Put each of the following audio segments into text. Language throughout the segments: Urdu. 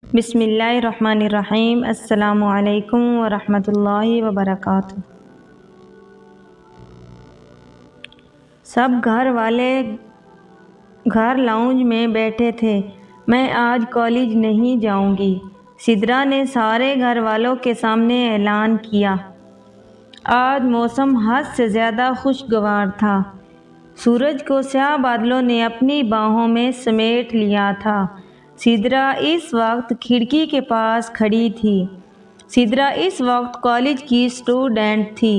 بسم اللہ الرحمن الرحیم۔ السلام علیکم ورحمۃ اللہ وبرکاتہ۔ سب گھر والے گھر لاؤنج میں بیٹھے تھے۔ میں آج کالج نہیں جاؤں گی، سدرا نے سارے گھر والوں کے سامنے اعلان کیا۔ آج موسم حد سے زیادہ خوشگوار تھا۔ سورج کو سیاہ بادلوں نے اپنی باہوں میں سمیٹ لیا تھا۔ سدرا اس وقت کھڑکی کے پاس کھڑی تھی۔ سدرا اس وقت کالج کی اسٹوڈنٹ تھی۔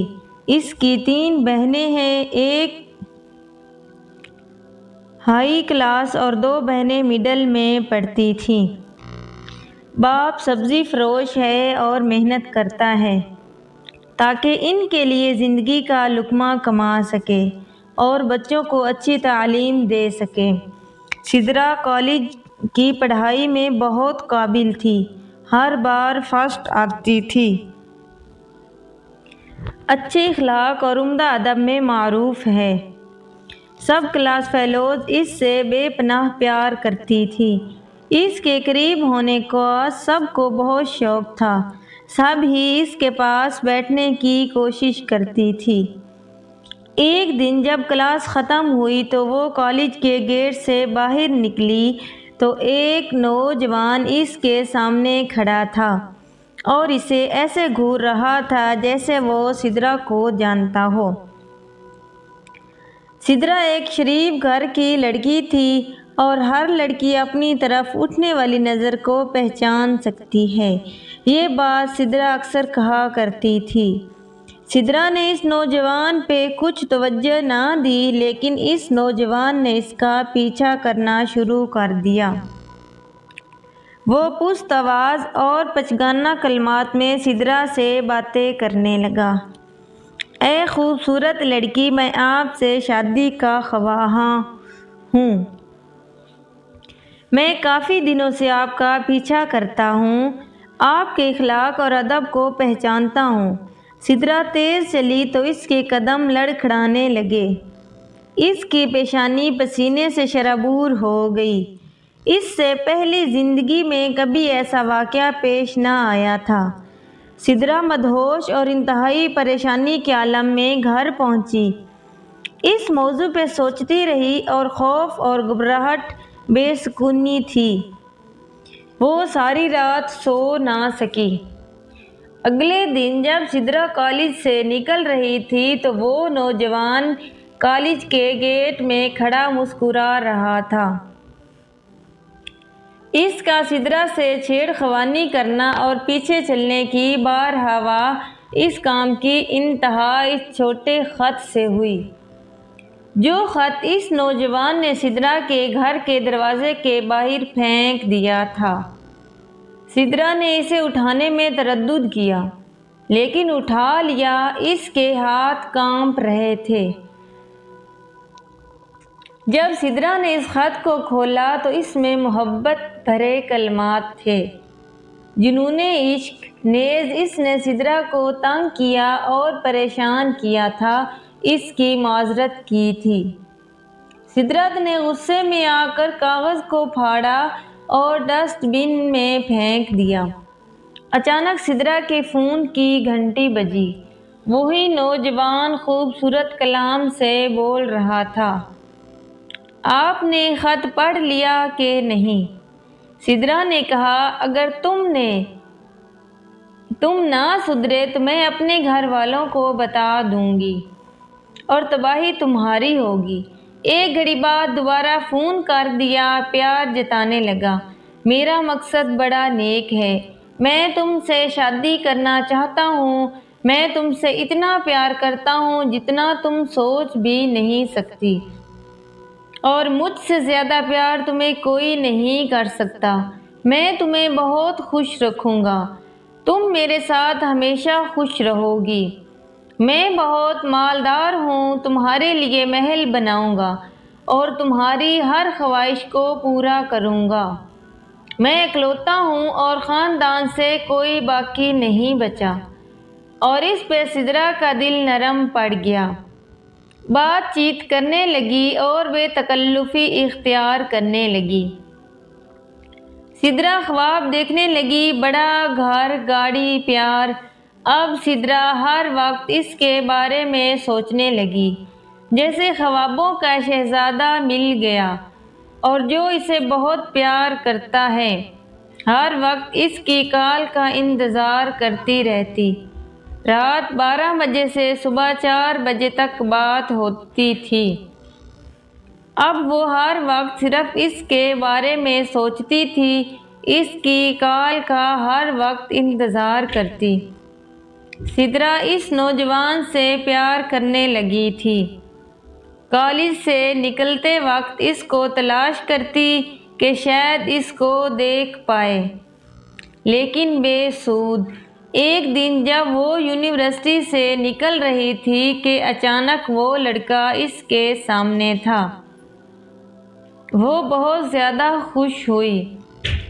اس کی 3 بہنیں ہیں، ایک ہائی کلاس اور 2 بہنیں مڈل میں پڑھتی تھیں۔ باپ سبزی فروش ہے اور محنت کرتا ہے تاکہ ان کے لیے زندگی کا لقمہ کما سکے اور بچوں کو اچھی تعلیم دے سکے۔ سدرا کالج کی پڑھائی میں بہت قابل تھی، ہر بار فرسٹ آتی تھی۔ اچھے اخلاق اور عمدہ ادب میں معروف ہے۔ سب کلاس فیلوز اس سے بے پناہ پیار کرتی تھی۔ اس کے قریب ہونے کا سب کو بہت شوق تھا۔ سب ہی اس کے پاس بیٹھنے کی کوشش کرتی تھی۔ ایک دن جب کلاس ختم ہوئی تو وہ کالج کے گیٹ سے باہر نکلی تو ایک نوجوان اس کے سامنے کھڑا تھا اور اسے ایسے گھور رہا تھا جیسے وہ سدرا کو جانتا ہو۔ سدرا ایک شریف گھر کی لڑکی تھی اور ہر لڑکی اپنی طرف اٹھنے والی نظر کو پہچان سکتی ہے۔ یہ بات سدرا اکثر کہا کرتی تھی۔ سدرا نے اس نوجوان پہ کچھ توجہ نہ دی، لیکن اس نوجوان نے اس کا پیچھا کرنا شروع کر دیا۔ وہ پست آواز اور پچگانہ کلمات میں سدرا سے باتیں کرنے لگا۔ اے خوبصورت لڑکی، میں آپ سے شادی کا خواہاں ہوں۔ میں کافی دنوں سے آپ کا پیچھا کرتا ہوں، آپ کے اخلاق اور ادب کو پہچانتا ہوں۔ سدرا تیز چلی تو اس کے قدم لڑکھڑانے لگے۔ اس کی پیشانی پسینے سے شرابور ہو گئی۔ اس سے پہلے زندگی میں کبھی ایسا واقعہ پیش نہ آیا تھا۔ سدرا مدہوش اور انتہائی پریشانی کے عالم میں گھر پہنچی۔ اس موضوع پہ سوچتی رہی اور خوف اور گھبراہٹ بے سکونی تھی۔ وہ ساری رات سو نہ سکی۔ اگلے دن جب سدرا کالج سے نکل رہی تھی تو وہ نوجوان کالج کے گیٹ میں کھڑا مسکرا رہا تھا۔ اس کا سدرا سے چھیڑ خوانی کرنا اور پیچھے چلنے کی بارہا اس کام کی انتہا اس چھوٹے خط سے ہوئی، جو خط اس نوجوان نے سدرا کے گھر کے دروازے کے باہر پھینک دیا تھا۔ سدرا نے اسے اٹھانے میں تردد کیا، لیکن اٹھا لیا۔ اس کے ہاتھ کانپ رہے تھے۔ جب سدرا نے اس خط کو کھولا تو اس میں محبت بھرے کلمات تھے۔ جنون عشق نیز اس نے سدرا کو تنگ کیا اور پریشان کیا تھا، اس کی معذرت کی تھی۔ سدرا نے غصے میں آ کر کاغذ کو پھاڑا اور ڈسٹ بن میں پھینک دیا۔ اچانک سدرا کے فون کی گھنٹی بجی۔ وہی نوجوان خوبصورت کلام سے بول رہا تھا۔ آپ نے خط پڑھ لیا کہ نہیں؟ سدرا نے کہا، اگر تم نہ سدھرے تو میں اپنے گھر والوں کو بتا دوں گی اور تباہی تمہاری ہوگی۔ ایک گھڑی بعد دوبارہ فون کر دیا، پیار جتانے لگا۔ میرا مقصد بڑا نیک ہے، میں تم سے شادی کرنا چاہتا ہوں۔ میں تم سے اتنا پیار کرتا ہوں جتنا تم سوچ بھی نہیں سکتی، اور مجھ سے زیادہ پیار تمہیں کوئی نہیں کر سکتا۔ میں تمہیں بہت خوش رکھوں گا، تم میرے ساتھ ہمیشہ خوش رہو گی۔ میں بہت مالدار ہوں، تمہارے لیے محل بناؤں گا اور تمہاری ہر خواہش کو پورا کروں گا۔ میں اکلوتا ہوں اور خاندان سے کوئی باقی نہیں بچا۔ اور اس پہ سدرا کا دل نرم پڑ گیا۔ بات چیت کرنے لگی اور بے تکلفی اختیار کرنے لگی۔ سدرا خواب دیکھنے لگی، بڑا گھر، گاڑی، پیار۔ اب سدرا ہر وقت اس کے بارے میں سوچنے لگی، جیسے خوابوں کا شہزادہ مل گیا اور جو اسے بہت پیار کرتا ہے، ہر وقت اس کی کال کا انتظار کرتی رہتی۔ رات 12 بجے سے صبح 4 بجے تک بات ہوتی تھی۔ اب وہ ہر وقت صرف اس کے بارے میں سوچتی تھی، اس کی کال کا ہر وقت انتظار کرتی۔ سدرا اس نوجوان سے پیار کرنے لگی تھی۔ کالج سے نکلتے وقت اس کو تلاش کرتی کہ شاید اس کو دیکھ پائے، لیکن بے سود۔ ایک دن جب وہ یونیورسٹی سے نکل رہی تھی کہ اچانک وہ لڑکا اس کے سامنے تھا۔ وہ بہت زیادہ خوش ہوئی۔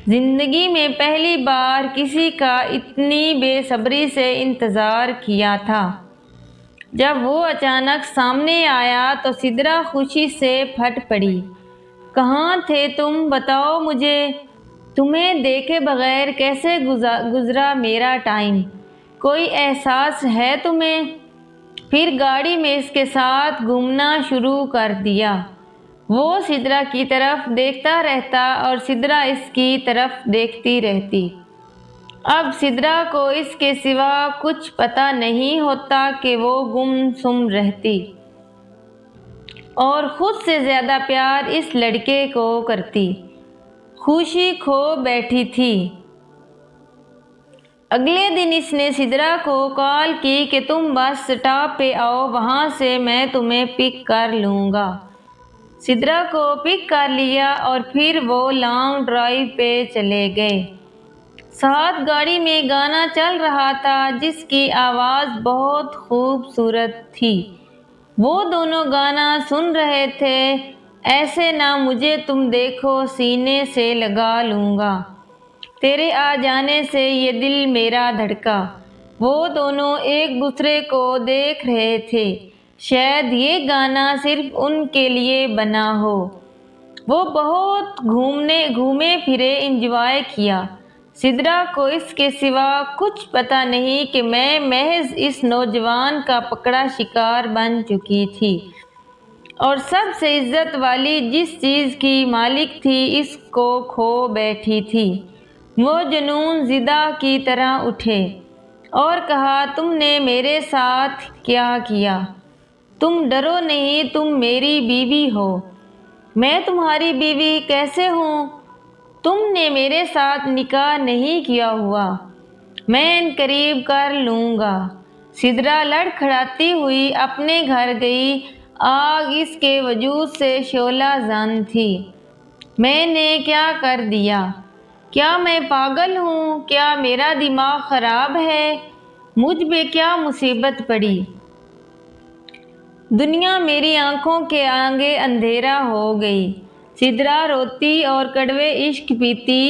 زندگی میں پہلی بار کسی کا اتنی بے صبری سے انتظار کیا تھا۔ جب وہ اچانک سامنے آیا تو سدرا خوشی سے پھٹ پڑی۔ کہاں تھے تم؟ بتاؤ مجھے، تمہیں دیکھے بغیر کیسے گزرا میرا ٹائم؟ کوئی احساس ہے تمہیں؟ پھر گاڑی میں اس کے ساتھ گھومنا شروع کر دیا۔ وہ سدرا کی طرف دیکھتا رہتا اور سدرا اس کی طرف دیکھتی رہتی۔ اب سدرا کو اس کے سوا کچھ پتہ نہیں ہوتا کہ وہ گم سم رہتی اور خود سے زیادہ پیار اس لڑکے کو کرتی۔ خوشی کھو بیٹھی تھی۔ اگلے دن اس نے سدرا کو کال کی کہ تم بس سٹاپ پہ آؤ، وہاں سے میں تمہیں پک کر لوں گا۔ سدرا کو پک کر لیا اور پھر وہ لانگ ڈرائیو پہ چلے گئے۔ ساتھ گاڑی میں گانا چل رہا تھا جس کی آواز بہت خوبصورت تھی۔ وہ دونوں گانا سن رہے تھے، ایسے نہ مجھے تم دیکھو سینے سے لگا لوں گا، تیرے آ جانے سے یہ دل میرا دھڑکا۔ وہ دونوں ایک دوسرے کو دیکھ رہے تھے، شاید یہ گانا صرف ان کے لیے بنا ہو۔ وہ بہت گھومے پھرے، انجوائے کیا۔ سدرا کو اس کے سوا کچھ پتہ نہیں کہ میں محض اس نوجوان کا پکڑا شکار بن چکی تھی اور سب سے عزت والی جس چیز کی مالک تھی اس کو کھو بیٹھی تھی۔ وہ جنون زدہ کی طرح اٹھے اور کہا، تم نے میرے ساتھ کیا کیا؟ تم ڈرو نہیں، تم میری بیوی ہو۔ میں تمہاری بیوی کیسے ہوں؟ تم نے میرے ساتھ نکاح نہیں کیا ہوا۔ میں انقریب کر لوں گا۔ سدرا لڑکھڑاتی ہوئی اپنے گھر گئی۔ آگ اس کے وجود سے شعلہ زن تھی۔ میں نے کیا کر دیا؟ کیا میں پاگل ہوں؟ کیا میرا دماغ خراب ہے؟ مجھ پہ کیا مصیبت پڑی؟ دنیا میری آنکھوں کے آگے اندھیرا ہو گئی۔ سدرا روتی اور کڑوے عشق پیتی۔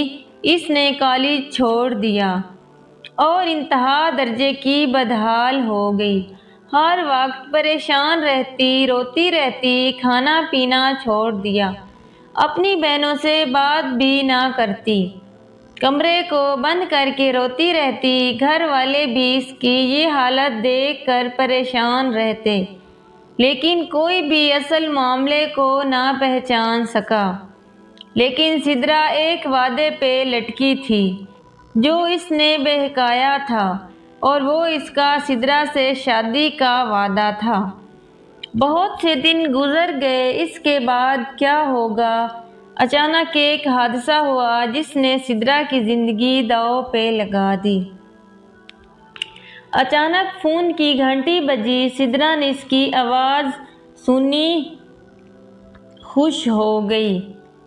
اس نے کالج چھوڑ دیا اور انتہا درجے کی بدحال ہو گئی۔ ہر وقت پریشان رہتی، روتی رہتی، کھانا پینا چھوڑ دیا، اپنی بہنوں سے بات بھی نہ کرتی، کمرے کو بند کر کے روتی رہتی۔ گھر والے بھی اس کی یہ حالت دیکھ کر پریشان رہتے، لیکن کوئی بھی اصل معاملے کو نہ پہچان سکا۔ لیکن سدرا ایک وعدے پہ لٹکی تھی جو اس نے بہکایا تھا، اور وہ اس کا سدرا سے شادی کا وعدہ تھا۔ بہت سے دن گزر گئے۔ اس کے بعد کیا ہوگا؟ اچانک ایک حادثہ ہوا جس نے سدرا کی زندگی داؤ پہ لگا دی۔ اچانک فون کی گھنٹی بجی۔ سدرا نے اس کی آواز سنی، خوش ہو گئی۔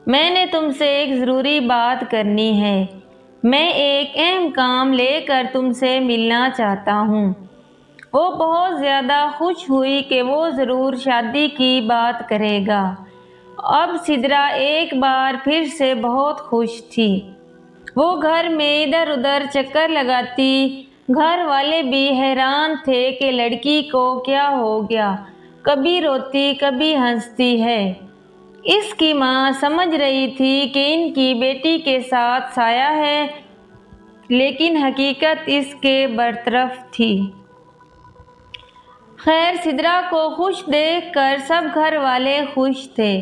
میں نے تم سے ایک ضروری بات کرنی ہے۔ میں ایک اہم کام لے کر تم سے ملنا چاہتا ہوں۔ وہ بہت زیادہ خوش ہوئی کہ وہ ضرور شادی کی بات کرے گا۔ اب سدرا ایک بار پھر سے بہت خوش تھی۔ وہ گھر میں ادھر ادھر چکر لگاتی۔ گھر والے بھی حیران تھے کہ لڑکی کو کیا ہو گیا، کبھی روتی کبھی ہنستی ہے۔ اس کی ماں سمجھ رہی تھی کہ ان کی بیٹی کے ساتھ سایہ ہے، لیکن حقیقت اس کے برطرف تھی۔ خیر، سدرا کو خوش دیکھ کر سب گھر والے خوش تھے۔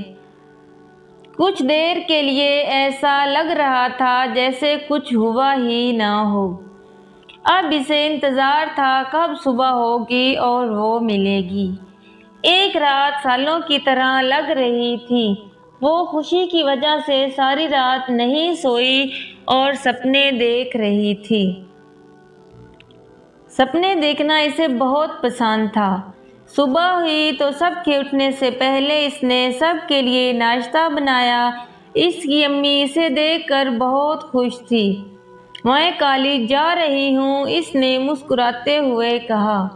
کچھ دیر کے لیے ایسا لگ رہا تھا جیسے کچھ ہوا ہی نہ ہو۔ اب اسے انتظار تھا کب صبح ہوگی اور وہ ملے گی۔ ایک رات سالوں کی طرح لگ رہی تھی۔ وہ خوشی کی وجہ سے ساری رات نہیں سوئی اور سپنے دیکھ رہی تھی۔ سپنے دیکھنا اسے بہت پسند تھا۔ صبح ہوئی تو سب کے اٹھنے سے پہلے اس نے سب کے لیے ناشتہ بنایا۔ اس کی امی اسے دیکھ کر بہت خوش تھی۔ میں کالج جا رہی ہوں، اس نے مسکراتے ہوئے کہا۔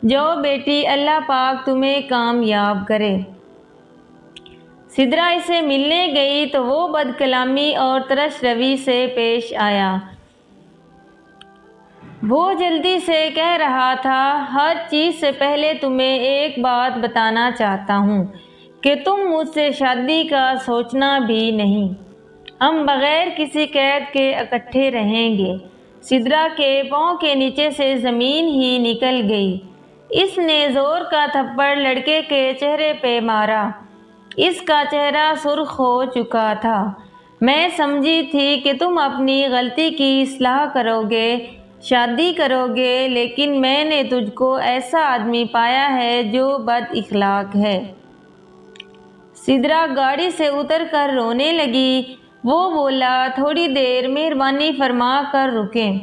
جاؤ بیٹی، اللہ پاک تمہیں کامیاب کرے۔ سدرا اسے ملنے گئی تو وہ بد کلامی اور ترش روی سے پیش آیا۔ وہ جلدی سے کہہ رہا تھا، ہر چیز سے پہلے تمہیں ایک بات بتانا چاہتا ہوں کہ تم مجھ سے شادی کا سوچنا بھی نہیں۔ ہم بغیر کسی قید کے اکٹھے رہیں گے۔ سدرا کے پاؤں کے نیچے سے زمین ہی نکل گئی۔ اس نے زور کا تھپڑ لڑکے کے چہرے پہ مارا۔ اس کا چہرہ سرخ ہو چکا تھا۔ میں سمجھی تھی کہ تم اپنی غلطی کی اصلاح کرو گے، شادی کرو گے، لیکن میں نے تجھ کو ایسا آدمی پایا ہے جو بد اخلاق ہے۔ سدرا گاڑی سے اتر کر رونے لگی۔ وہ بولا، تھوڑی دیر مہربانی فرما کر رکیں۔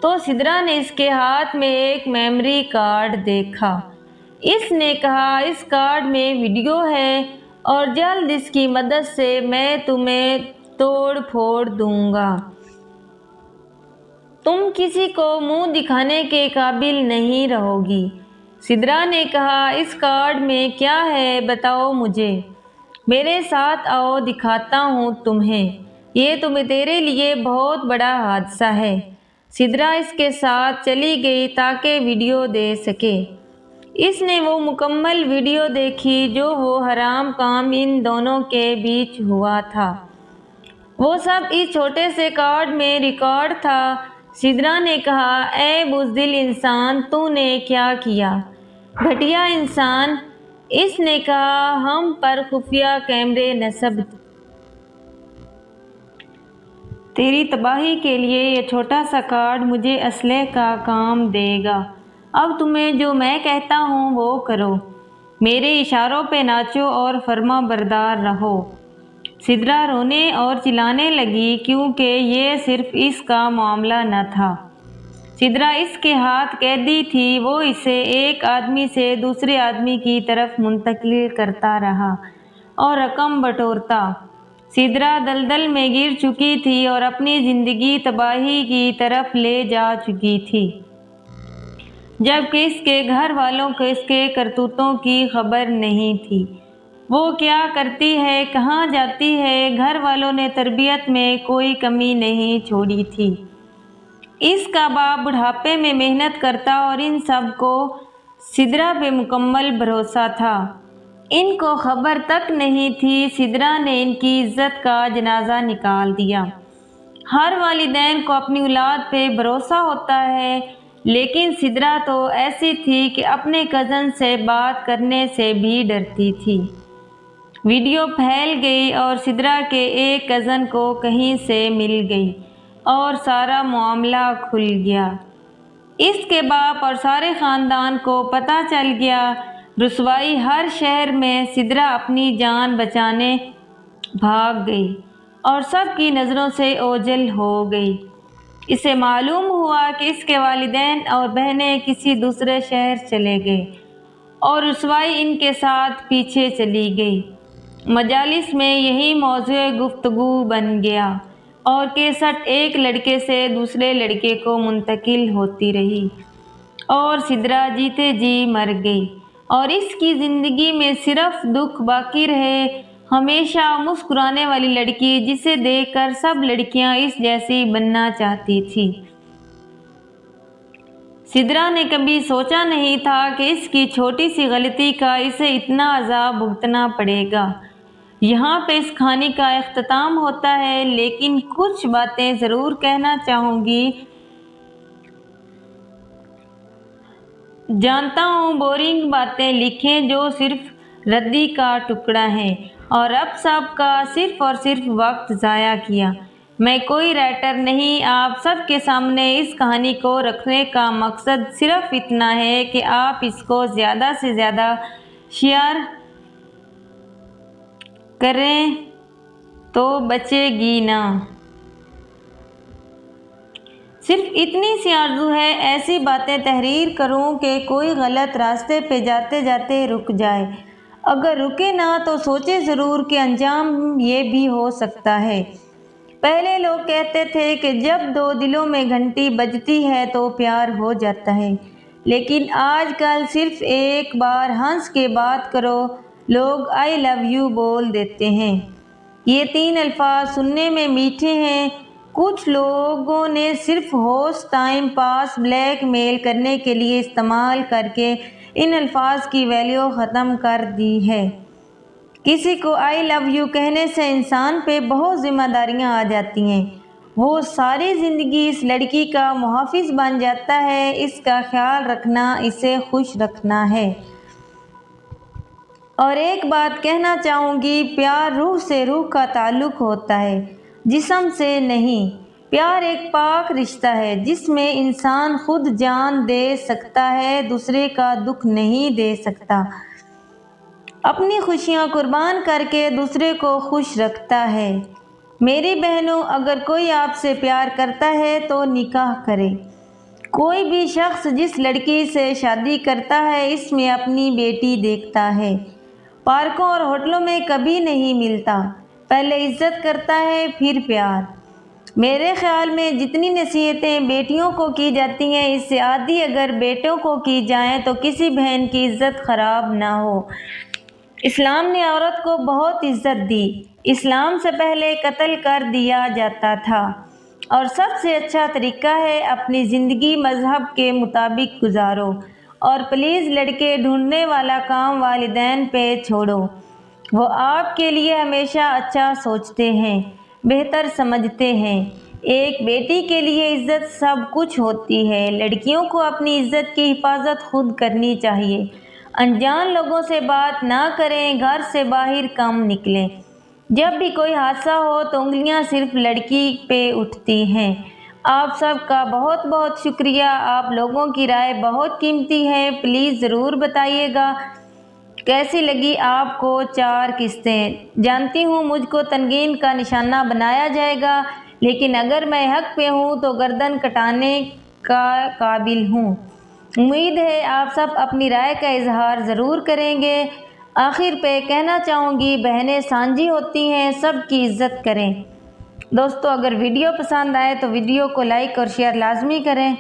تو سدرا نے اس کے ہاتھ میں ایک میموری کارڈ دیکھا۔ اس نے کہا، اس کارڈ میں ویڈیو ہے اور جلد اس کی مدد سے میں تمہیں توڑ پھوڑ دوں گا۔ تم کسی کو منہ دکھانے کے قابل نہیں رہو گی۔ سدرا نے کہا، اس کارڈ میں کیا ہے بتاؤ مجھے۔ میرے ساتھ آؤ، دکھاتا ہوں تمہیں۔ یہ تیرے لیے بہت بڑا حادثہ ہے۔ سدرا اس کے ساتھ چلی گئی تاکہ ویڈیو دے سکے۔ اس نے وہ مکمل ویڈیو دیکھی جو وہ حرام کام ان دونوں کے بیچ ہوا تھا۔ وہ سب اس چھوٹے سے کارڈ میں ریکارڈ تھا۔ سدرا نے کہا، اے بزدل انسان، تو نے کیا کیا؟ گھٹیا انسان۔ اس نے کہا، ہم پر خفیہ کیمرے نصب تیری تباہی کے لیے یہ چھوٹا سا کارڈ مجھے اسلحے کا کام دے گا۔ اب تمہیں جو میں کہتا ہوں وہ کرو۔ میرے اشاروں پہ ناچو اور فرما بردار رہو۔ سدرا رونے اور چلانے لگی کیونکہ یہ صرف اس کا معاملہ نہ تھا۔ سدرا اس کے ہاتھ قیدی تھی۔ وہ اسے ایک آدمی سے دوسرے آدمی کی طرف منتقل کرتا رہا اور رقم بٹورتا۔ سدرا دلدل میں گر چکی تھی اور اپنی زندگی تباہی کی طرف لے جا چکی تھی، جبکہ اس کے گھر والوں کو اس کے کرتوتوں کی خبر نہیں تھی۔ وہ کیا کرتی ہے، کہاں جاتی ہے، گھر والوں نے تربیت میں کوئی کمی نہیں چھوڑی تھی۔ اس کا باپ بڑھاپے میں محنت کرتا اور ان سب کو سدرا پہ مکمل بھروسہ تھا۔ ان کو خبر تک نہیں تھی سدرا نے ان کی عزت کا جنازہ نکال دیا۔ ہر والدین کو اپنی اولاد پہ بھروسہ ہوتا ہے، لیکن سدرا تو ایسی تھی کہ اپنے کزن سے بات کرنے سے بھی ڈرتی تھی۔ ویڈیو پھیل گئی اور سدرا کے ایک کزن کو کہیں سے مل گئی اور سارا معاملہ کھل گیا۔ اس کے باپ اور سارے خاندان کو پتہ چل گیا۔ رسوائی ہر شہر میں۔ سدرا اپنی جان بچانے بھاگ گئی اور سب کی نظروں سے اوجھل ہو گئی۔ اسے معلوم ہوا کہ اس کے والدین اور بہنیں کسی دوسرے شہر چلے گئے اور رسوائی ان کے ساتھ پیچھے چلی گئی۔ مجالس میں یہی موضوع گفتگو بن گیا اور کیسٹ ایک لڑکے سے دوسرے لڑکے کو منتقل ہوتی رہی اور سدرا جیتے جی مر گئی اور اس کی زندگی میں صرف دکھ باقی رہے۔ ہمیشہ مسکرانے والی لڑکی جسے دیکھ کر سب لڑکیاں اس جیسی بننا چاہتی تھی۔ سدرا نے کبھی سوچا نہیں تھا کہ اس کی چھوٹی سی غلطی کا اسے اتنا عذاب بھگتنا پڑے گا۔ یہاں پہ اس کہانی کا اختتام ہوتا ہے، لیکن کچھ باتیں ضرور کہنا چاہوں گی۔ جانتا ہوں بورنگ باتیں لکھیں جو صرف ردی کا ٹکڑا ہے، اور اب سب کا صرف اور صرف وقت ضائع کیا۔ میں کوئی رائٹر نہیں، آپ سب کے سامنے اس کہانی کو رکھنے کا مقصد صرف اتنا ہے کہ آپ اس کو زیادہ سے زیادہ شیئر کریں تو بچے گی نا۔ صرف اتنی سی آرزو ہے، ایسی باتیں تحریر کروں کہ کوئی غلط راستے پہ جاتے جاتے رک جائے۔ اگر رکے نہ تو سوچے ضرور کہ انجام یہ بھی ہو سکتا ہے۔ پہلے لوگ کہتے تھے کہ جب دو دلوں میں گھنٹی بجتی ہے تو پیار ہو جاتا ہے، لیکن آج کل صرف ایک بار ہنس کے بات کرو لوگ آئی لو یو بول دیتے ہیں۔ یہ 3 الفاظ سننے میں میٹھے ہیں، کچھ لوگوں نے صرف ہوش ٹائم پاس بلیک میل کرنے کے لیے استعمال کر کے ان الفاظ کی ویلیو ختم کر دی ہے۔ کسی کو آئی لو یو کہنے سے انسان پہ بہت ذمہ داریاں آ جاتی ہیں، وہ ساری زندگی اس لڑکی کا محافظ بن جاتا ہے، اس کا خیال رکھنا، اسے خوش رکھنا ہے۔ اور ایک بات کہنا چاہوں گی، پیار روح سے روح کا تعلق ہوتا ہے، جسم سے نہیں۔ پیار ایک پاک رشتہ ہے جس میں انسان خود جان دے سکتا ہے، دوسرے کا دکھ نہیں دے سکتا، اپنی خوشیاں قربان کر کے دوسرے کو خوش رکھتا ہے۔ میری بہنوں، اگر کوئی آپ سے پیار کرتا ہے تو نکاح کرے۔ کوئی بھی شخص جس لڑکی سے شادی کرتا ہے اس میں اپنی بیٹی دیکھتا ہے۔ پارکوں اور ہوٹلوں میں کبھی نہیں ملتا، پہلے عزت کرتا ہے پھر پیار۔ میرے خیال میں جتنی نصیحتیں بیٹیوں کو کی جاتی ہیں اس سے آدھی اگر بیٹوں کو کی جائیں تو کسی بہن کی عزت خراب نہ ہو۔ اسلام نے عورت کو بہت عزت دی، اسلام سے پہلے قتل کر دیا جاتا تھا، اور سب سے اچھا طریقہ ہے اپنی زندگی مذہب کے مطابق گزارو، اور پلیز لڑکے ڈھونڈنے والا کام والدین پہ چھوڑو، وہ آپ کے لیے ہمیشہ اچھا سوچتے ہیں، بہتر سمجھتے ہیں۔ ایک بیٹی کے لیے عزت سب کچھ ہوتی ہے، لڑکیوں کو اپنی عزت کی حفاظت خود کرنی چاہیے، انجان لوگوں سے بات نہ کریں، گھر سے باہر کم نکلیں۔ جب بھی کوئی حادثہ ہو تو انگلیاں صرف لڑکی پہ اٹھتی ہیں۔ آپ سب کا بہت بہت شکریہ، آپ لوگوں کی رائے بہت قیمتی ہے، پلیز ضرور بتائیے گا کیسی لگی آپ کو 4 قسطیں۔ جانتی ہوں مجھ کو تنقید کا نشانہ بنایا جائے گا، لیکن اگر میں حق پہ ہوں تو گردن کٹانے کا قابل ہوں۔ امید ہے آپ سب اپنی رائے کا اظہار ضرور کریں گے۔ آخر پہ کہنا چاہوں گی، بہنیں سانجھی ہوتی ہیں، سب کی عزت کریں۔ دوستو، اگر ویڈیو پسند آئے تو ویڈیو کو لائک اور شیئر لازمی کریں۔